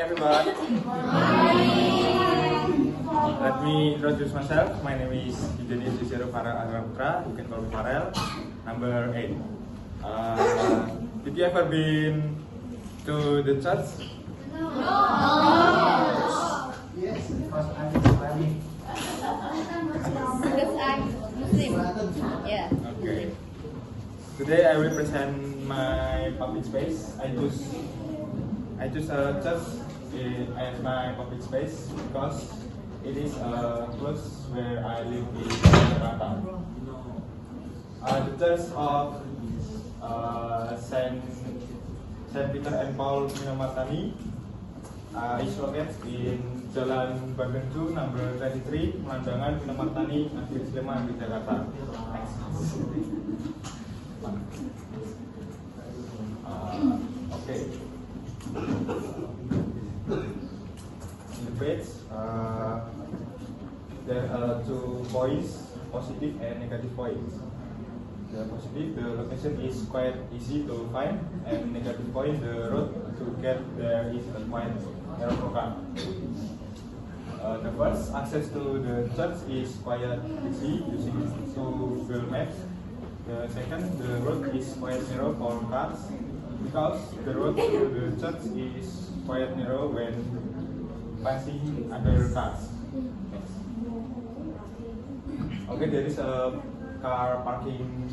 everyone. Let me introduce myself. My name is Ideni Susiro Farel Agraputra. You can call me Farel. Number 8. Did you ever been to the church? No. Yes, because I'm Islamic. Because I'm Muslim. Yeah. Okay. Today I will present my public space. I choose a church as my public space because it is close where I live in Jakarta. The Church of Saint Peter and Paul Minamartani is located in Jalan Bandung 2, number 23, Melandangan, Minamartani, Negeri Sleman, di Jakarta. Okay. In the page, there are 2 points, positive and negative points. The positive, the location is quite easy to find, and negative point, the road to get there is quite narrow program. The first, access to the church is quite easy using Google Maps. The second, the road is quite narrow for cars because the road to the church is quite narrow when passing other cars. Okay, there is a car parking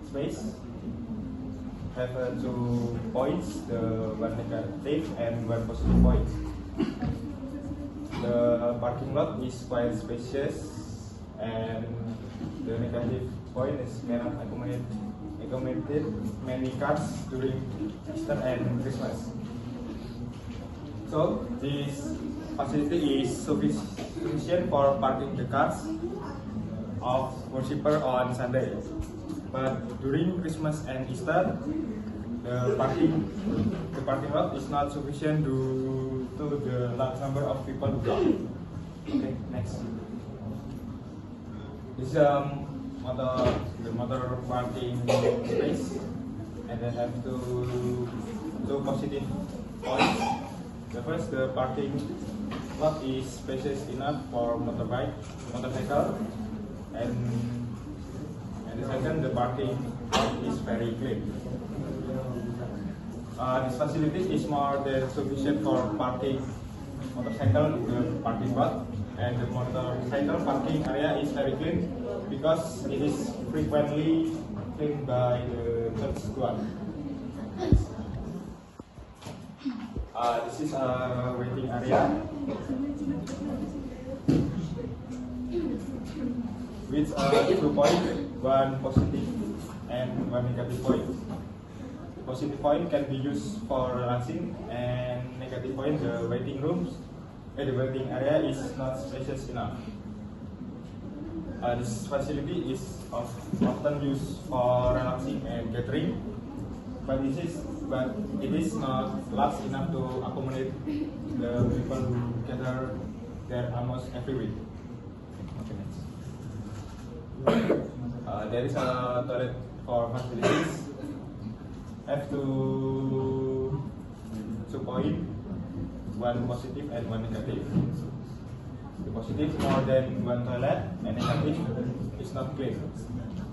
space. Have 2 points, the one negative and one positive point. The parking lot is quite spacious, and the negative point is cannot accommodate many cars during Easter and Christmas. So this facility is sufficient for parking the cars of worshipper on Sunday. But during Christmas and Easter, the parking lot is not sufficient due to the large number of people who come. Okay, next. This is the motor parking space, and then have two positive points. The first, the parking lot is spacious enough for motorcycle, and the second, the parking is very clean. This facility is more than sufficient for parking motorcycle in the parking lot, and the motorcycle parking area is very clean because it is frequently cleaned by the church squad. This is a waiting area with 2 points, 1 positive and 1 negative point. The positive point can be used for relaxing, and negative point, the waiting rooms and the waiting area is not spacious enough. This facility is often used for relaxing and gathering, but it is not large enough to accommodate the people who gather there almost every week. Okay, next. There is a toilet for facilities. Have 2 points, 1 positive and 1 negative. The positive more than 1 toilet, and negative is not clean.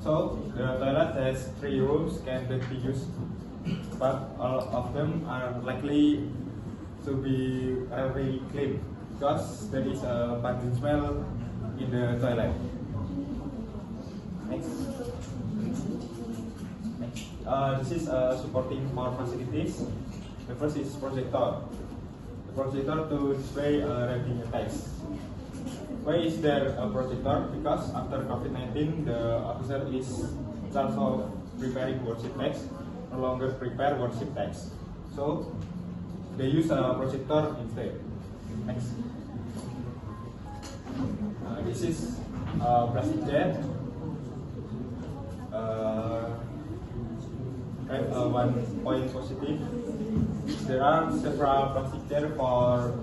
So the toilet has 3 rooms can be used, but all of them are likely to be very clean because there is a pungent smell in the toilet. Next. This is supporting for facilities. The first is projector. The projector to display reading text. Why is there a projector? Because after COVID-19, the officer is in charge of preparing worship text, no longer prepare worship text. So they use a projector instead. Next. This is a plastic chair. Have 1 point positive. There are several plastic chairs for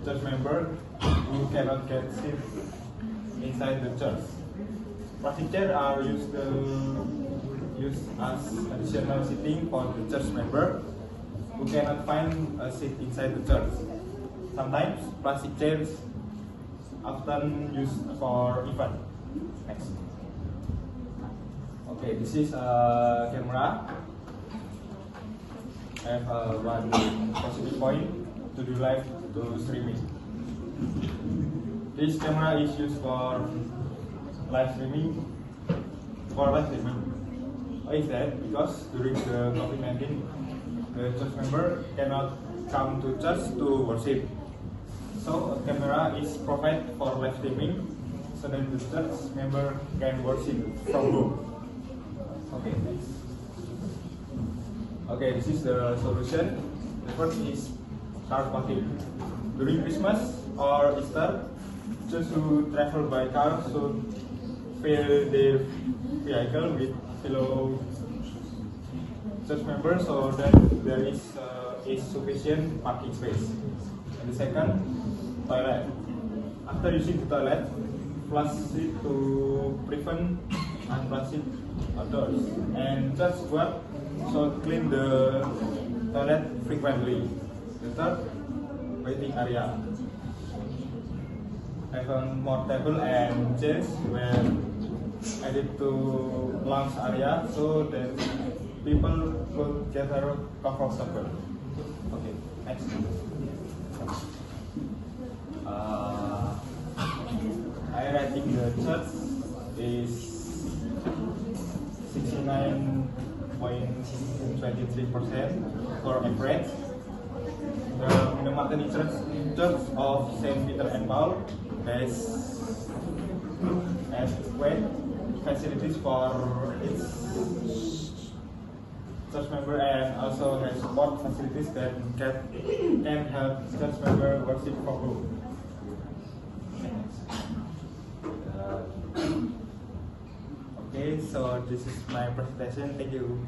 church members who cannot get seat inside the church. Plastic chairs are used as additional seating for the church member who cannot find a seat inside the church. Sometimes plastic chairs often used for event. Next. Okay, this is a camera. I have one positive point to do live to streaming. This camera is used for live streaming. Why is that? Because during the COVID-19, the church member cannot come to church to worship. So a camera is provided for live streaming so that the church member can worship from home. Okay, next. Okay, this is the solution. The first is car parking. During Christmas or Easter, those who travel by car should fill their vehicle with fellow church members so that there is sufficient parking space. And the second, toilet. After using the toilet, flush it to prevent unflushed odors. And just what? So clean the toilet frequently. The third, waiting area. Have a more table and chairs where added to lounge area so that people could gather comfortable. Okay, next. I rating the church is 69.23% for average. The Martini Church of Saint Peter and Paul has great facilities for its church member and also has support facilities that can help church member worship from home. Okay, so this is my presentation. Thank you.